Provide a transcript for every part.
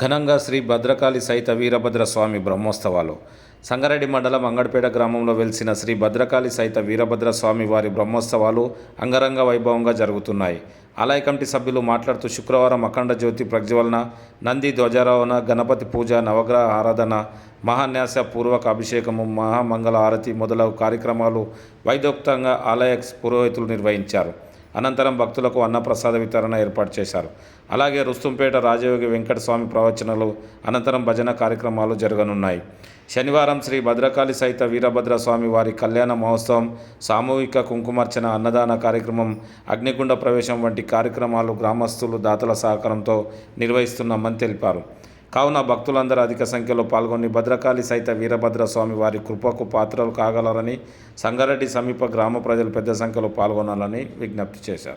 ఘనంగా శ్రీ భద్రకాళి సహిత వీరభద్ర స్వామి బ్రహ్మోత్సవాలు. సంగారెడ్డి మండలం అంగడిపేట గ్రామంలో వెలిసిన శ్రీ భద్రకాళి సహిత వీరభద్ర స్వామి వారి బ్రహ్మోత్సవాలు అంగరంగ వైభవంగా జరుగుతున్నాయి. ఆలయ కమిటీ సభ్యులు మాట్లాడుతూ శుక్రవారం అఖండ జ్యోతి ప్రజ్వలన, నంది ధ్వజారోహణ, గణపతి పూజ, నవగ్రహ ఆరాధన, మహాన్యాస పూర్వక అభిషేకము, మహామంగళ హారతి మొదలగు కార్యక్రమాలు వైదోక్తంగా ఆలయ పురోహితులు నిర్వహించారు. అనంతరం భక్తులకు అన్నప్రసాద వితరణ ఏర్పాటు చేశారు. అలాగే రుస్తుంపేట రాజయోగి వెంకటస్వామి ప్రవచనలు, అనంతరం భజన కార్యక్రమాలు జరగనున్నాయి. శనివారం శ్రీ భద్రకాళి సహిత వీరభద్ర స్వామి వారి కళ్యాణ మహోత్సవం, సామూహిక కుంకుమార్చన, అన్నదాన కార్యక్రమం, అగ్నిగుండ ప్రవేశం వంటి కార్యక్రమాలు గ్రామస్తులు దాతల సహకారంతో నిర్వహిస్తున్నామని తెలిపారు. కావున భక్తులందరూ అధిక సంఖ్యలో పాల్గొని భద్రకాళి సహిత వీరభద్ర స్వామి వారి కృపకు పాత్రలు కాగలరని సంగారెడ్డి సమీప గ్రామ ప్రజలు పెద్ద సంఖ్యలో పాల్గొనాలని విజ్ఞప్తి చేశారు.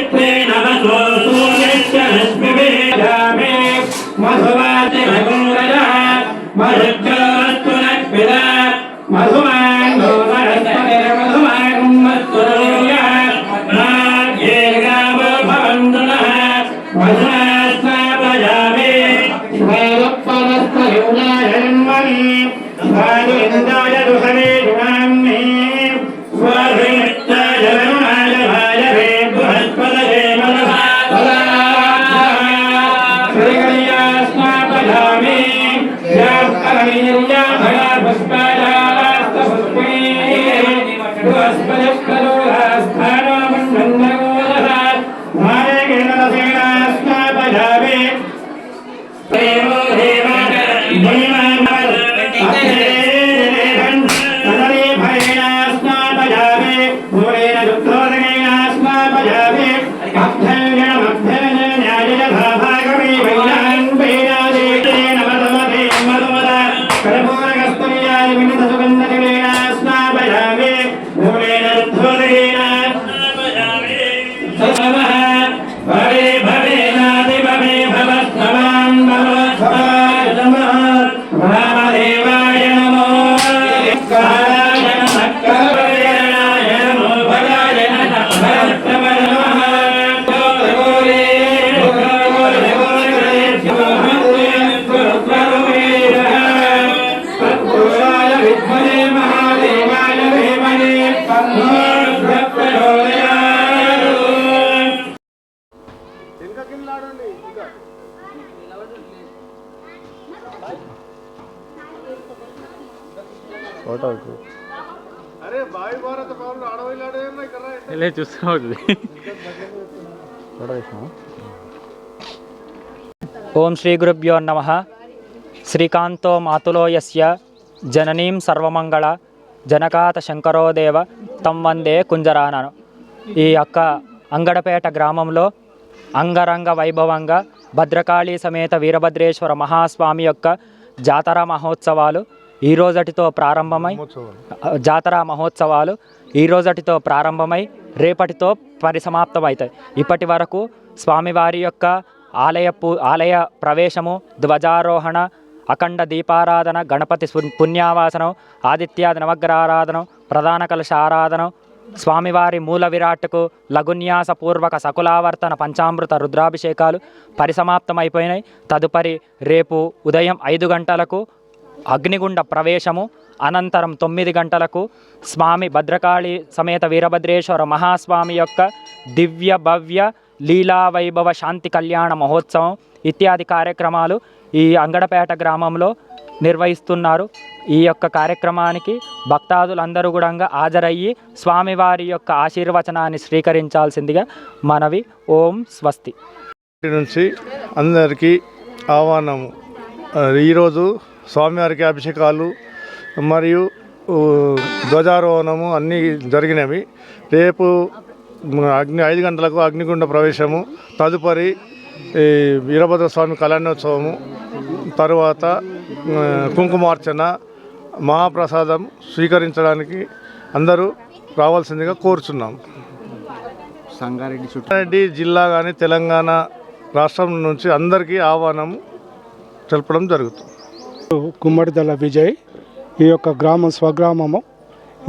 ఓం శ్రీ గురుభ్యో నమః. శ్రీకాంతో మాతులో యస్య జననీం సర్వమంగళ జనకాత శంకరో దేవ తం వందే కుంజరానను. ఈ యొక్క అంగడపేట గ్రామంలో అంగరంగ వైభవంగా భద్రకాళి సమేత వీరభద్రేశ్వర మహాస్వామి యొక్క జాతర మహోత్సవాలు ఈ రోజటితో ప్రారంభమై రేపటితో పరిసమాప్తమవుతాయి. ఇప్పటి వరకు స్వామివారి యొక్క ఆలయ ప్రవేశము, ధ్వజారోహణ, అఖండ దీపారాధన, గణపతి పుణ్యావాసనం, ఆదిత్యాది నవగ్రహారాధనం, ప్రధాన కలశ ఆరాధనం, స్వామివారి మూల విరాట్కు లఘున్యాసపూర్వక సకులావర్తన పంచామృత రుద్రాభిషేకాలు పరిసమాప్తమైపోయినాయి. తదుపరి రేపు ఉదయం 5 గంటలకు అగ్నిగుండ ప్రవేశము, అనంతరం 9 గంటలకు స్వామి భద్రకాళి సమేత వీరభద్రేశ్వర మహాస్వామి యొక్క దివ్య భవ్య లీలావైభవ శాంతి కళ్యాణ మహోత్సవం ఇత్యాది కార్యక్రమాలు ఈ అంగడపేట గ్రామంలో నిర్వహిస్తున్నారు. ఈ యొక్క కార్యక్రమానికి భక్తాదులందరూ కూడా హాజరయ్యి స్వామివారి యొక్క ఆశీర్వచనాన్ని స్వీకరించాల్సిందిగా మనవి. ఓం స్వస్తి. నుంచి అందరికీ ఆహ్వానము. ఈరోజు స్వామివారికి అభిషేకాలు మరియు ధ్వజారోహణము అన్నీ జరిగినవి. రేపు 5 గంటలకు అగ్నిగుండ ప్రవేశము, తదుపరి వీరభద్ర స్వామి కళ్యాణోత్సవము, తరువాత కుంకుమార్చన, మహాప్రసాదం స్వీకరించడానికి అందరూ రావాల్సిందిగా కోరుచున్నాం. సంగారెడ్డి జిల్లా కానీ తెలంగాణ రాష్ట్రం నుంచి అందరికీ ఆహ్వానం తెలపడం జరుగుతుంది. గుమ్మడిదల విజయ్, ఈ యొక్క గ్రామం స్వగ్రామము.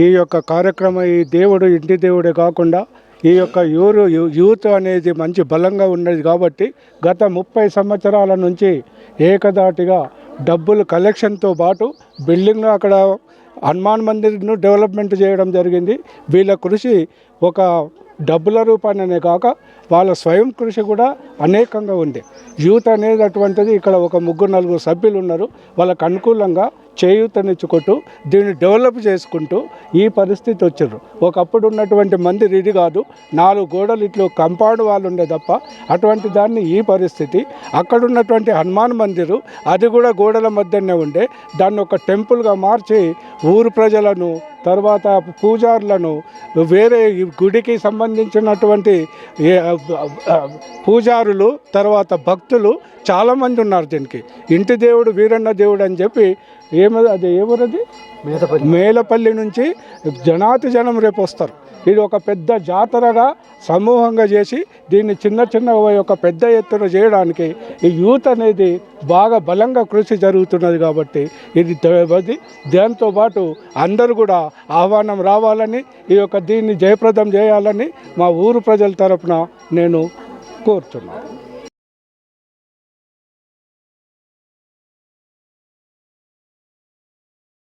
ఈ యొక్క కార్యక్రమం ఈ దేవుడు ఇంటి దేవుడే కాకుండా ఈ యొక్క యూత్ అనేది మంచి బలంగా ఉన్నది కాబట్టి గత 30 సంవత్సరాల నుంచి ఏకదాటిగా డబ్బులు కలెక్షన్తో పాటు బిల్డింగ్ అక్కడ హనుమాన్ మందిర్ను డెవలప్మెంట్ చేయడం జరిగింది. వీళ్ళ కృషి ఒక డబ్బుల రూపానే కాక వాళ్ళ స్వయం కృషి కూడా అనేకంగా ఉంది. యూత్ అనేది అటువంటిది ఇక్కడ ఒక 3-4 సభ్యులు ఉన్నారు. వాళ్ళకు అనుకూలంగా చేయూతనిచ్చుకుంటూ దీన్ని డెవలప్ చేసుకుంటూ ఈ పరిస్థితి వచ్చారు. ఒకప్పుడు ఉన్నటువంటి మంది ఇది కాదు, 4 గోడలు ఇట్లు కంపౌండ్ వాళ్ళు ఉండే తప్ప అటువంటి దాన్ని ఈ పరిస్థితి. అక్కడ ఉన్నటువంటి హనుమాన్ మందిరు అది కూడా గోడల మధ్యనే ఉండే దాన్ని ఒక టెంపుల్గా మార్చి ఊరు ప్రజలను తర్వాత పూజారులను వేరే గుడికి సంబంధించినటువంటి పూజారులు తర్వాత భక్తులు చాలామంది ఉన్నారు. దీనికి ఇంటి దేవుడు వీరన్న దేవుడు అని చెప్పి అది ఎవరది మేలపల్లి నుంచి జనాతి జనం రేపు వస్తారు. ఇది ఒక పెద్ద జాతరగా సమూహంగా చేసి దీన్ని చిన్న ఒక పెద్ద ఎత్తున చేయడానికి ఈ యూత్ అనేది బాగా బలంగా కృషి జరుగుతున్నది. కాబట్టి ఇది దాంతో పాటు అందరూ కూడా ఆహ్వానం రావాలని దీన్ని జయప్రదం చేయాలని మా ఊరు ప్రజల తరపున నేను కోరుతున్నాను.